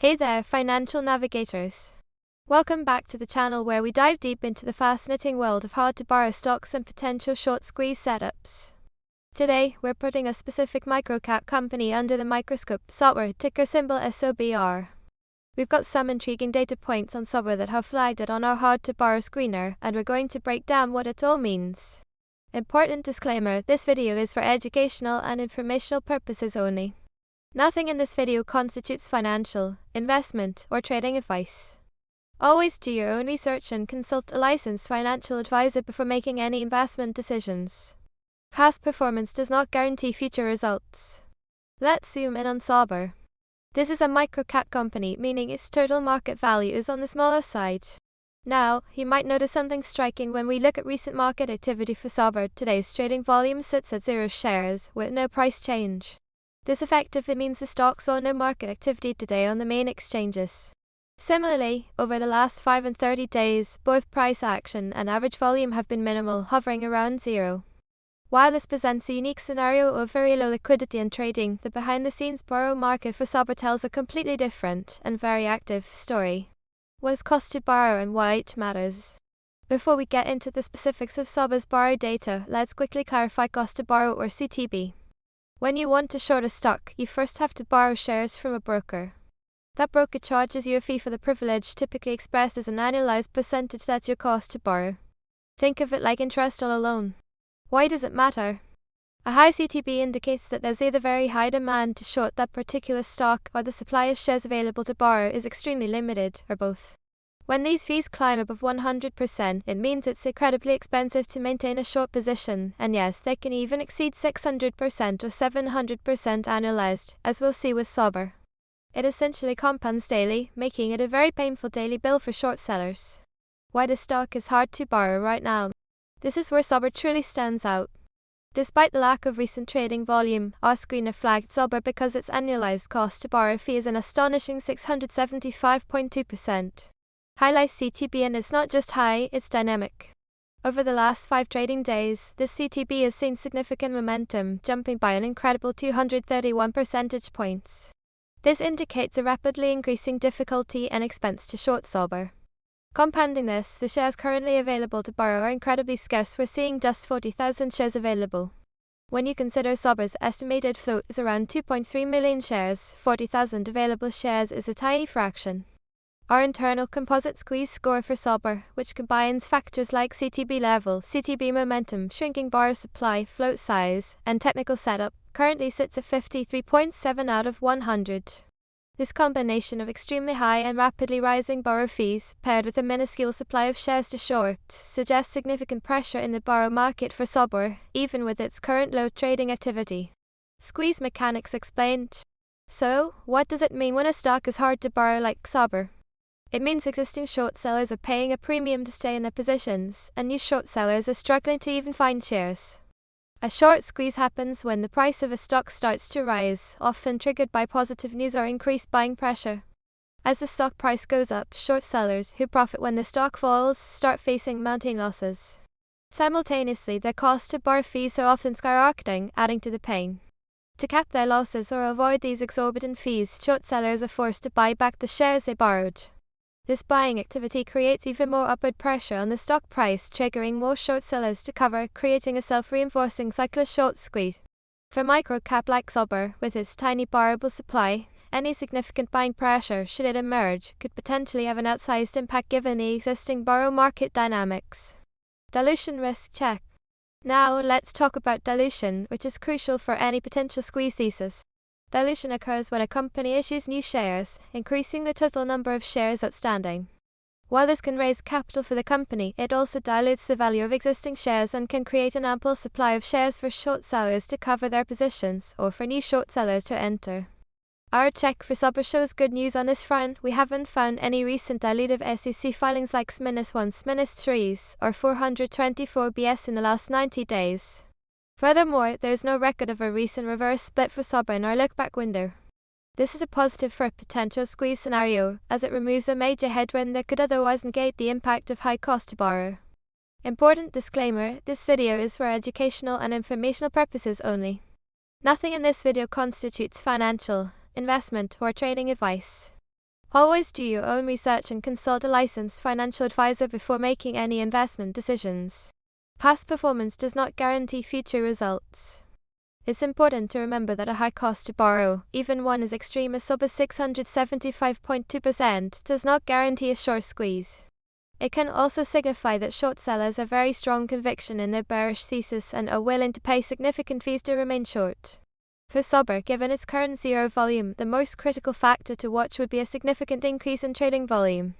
Hey there, financial navigators. Welcome back to the channel where we dive deep into the fascinating world of hard-to-borrow stocks and potential short squeeze setups. Today, we're putting a specific microcap company under the microscope, SOBR, ticker symbol SOBR. We've got some intriguing data points on SOBR that have flagged it on our hard-to-borrow screener, and we're going to break down what it all means. Important disclaimer, this video is for educational and informational purposes only. Nothing in this video constitutes financial, investment, or trading advice. Always do your own research and consult a licensed financial advisor before making any investment decisions. Past performance does not guarantee future results. Let's zoom in on SOBR. This is a microcap company, meaning its total market value is on the smaller side. Now, you might notice something striking when we look at recent market activity for SOBR. Today's trading volume sits at 0 shares, with no price change. This effectively means the stock saw no market activity today on the main exchanges. Similarly, over the last 5 and 30 days, both price action and average volume have been minimal, hovering around 0. While this presents a unique scenario of very low liquidity and trading, the behind-the-scenes borrow market for SOBR tells a completely different and very active story. What is cost to borrow and why it matters? Before we get into the specifics of SOBR's borrow data, let's quickly clarify cost to borrow, or CTB. When you want to short a stock, you first have to borrow shares from a broker. That broker charges you a fee for the privilege, typically expressed as an annualized percentage. That's your cost to borrow. Think of it like interest on a loan. Why does it matter? A high CTB indicates that there's either very high demand to short that particular stock, or the supply of shares available to borrow is extremely limited, or both. When these fees climb above 100%, it means it's incredibly expensive to maintain a short position, and yes, they can even exceed 600% or 700% annualized, as we'll see with SOBR. It essentially compounds daily, making it a very painful daily bill for short sellers. Why the stock is hard to borrow right now? This is where SOBR truly stands out. Despite the lack of recent trading volume, our screener flagged SOBR because its annualized cost to borrow fee is an astonishing 675.2%. Highlights CTB, and it's not just high, it's dynamic. Over the last 5 trading days, this CTB has seen significant momentum, jumping by an incredible 231 percentage points. This indicates a rapidly increasing difficulty and expense to short SOBR. Compounding this, the shares currently available to borrow are incredibly scarce. We're seeing just 40,000 shares available. When you consider SOBR's estimated float is around 2.3 million shares, 40,000 available shares is a tiny fraction. Our internal composite squeeze score for SOBR, which combines factors like CTB level, CTB momentum, shrinking borrow supply, float size, and technical setup, currently sits at 53.7 out of 100. This combination of extremely high and rapidly rising borrow fees, paired with a minuscule supply of shares to short, suggests significant pressure in the borrow market for SOBR, even with its current low trading activity. Squeeze mechanics explained. So, what does it mean when a stock is hard to borrow like SOBR? It means existing short sellers are paying a premium to stay in their positions, and new short sellers are struggling to even find shares. A short squeeze happens when the price of a stock starts to rise, often triggered by positive news or increased buying pressure. As the stock price goes up, short sellers, who profit when the stock falls, start facing mounting losses. Simultaneously, their cost to borrow fees are often skyrocketing, adding to the pain. To cap their losses or avoid these exorbitant fees, short sellers are forced to buy back the shares they borrowed. This buying activity creates even more upward pressure on the stock price, triggering more short sellers to cover, creating a self-reinforcing cycle of short squeeze. For microcap like SOBR, with its tiny borrowable supply, any significant buying pressure, should it emerge, could potentially have an outsized impact given the existing borrow market dynamics. Dilution risk check. Now, let's talk about dilution, which is crucial for any potential squeeze thesis. Dilution occurs when a company issues new shares, increasing the total number of shares outstanding. While this can raise capital for the company, it also dilutes the value of existing shares and can create an ample supply of shares for short sellers to cover their positions, or for new short sellers to enter. Our check for SOBR shows good news on this front. We haven't found any recent dilutive SEC filings like S-1s, S-3s, or 424 BS in the last 90 days. Furthermore, there is no record of a recent reverse split for SOBR in our look-back window. This is a positive for a potential squeeze scenario, as it removes a major headwind that could otherwise negate the impact of high cost to borrow. Important disclaimer, this video is for educational and informational purposes only. Nothing in this video constitutes financial, investment, or trading advice. Always do your own research and consult a licensed financial advisor before making any investment decisions. Past performance does not guarantee future results. It's important to remember that a high cost to borrow, even one as extreme as SOBR 675.2%, does not guarantee a short squeeze. It can also signify that short sellers have very strong conviction in their bearish thesis and are willing to pay significant fees to remain short. For SOBR, given its current zero volume, the most critical factor to watch would be a significant increase in trading volume.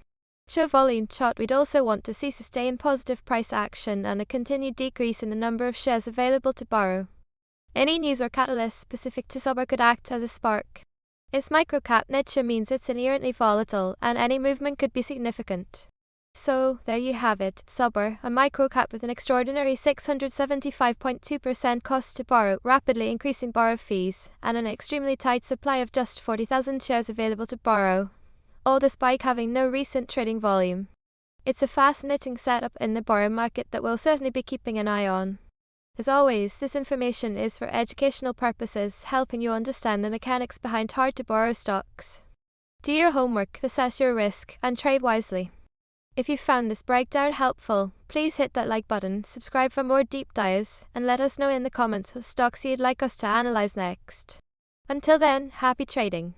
Show volume chart, we'd also want to see sustained positive price action and a continued decrease in the number of shares available to borrow. Any news or catalyst specific to SOBR could act as a spark. Its microcap nature means it's inherently volatile, and any movement could be significant. So, there you have it, SOBR, a microcap with an extraordinary 675.2% cost to borrow, rapidly increasing borrow fees, and an extremely tight supply of just 40,000 shares available to borrow, all despite having no recent trading volume. It's a fascinating setup in the borrow market that we'll certainly be keeping an eye on. As always, this information is for educational purposes, helping you understand the mechanics behind hard-to-borrow stocks. Do your homework, assess your risk, and trade wisely. If you found this breakdown helpful, please hit that like button, subscribe for more deep dives, and let us know in the comments what stocks you'd like us to analyze next. Until then, happy trading.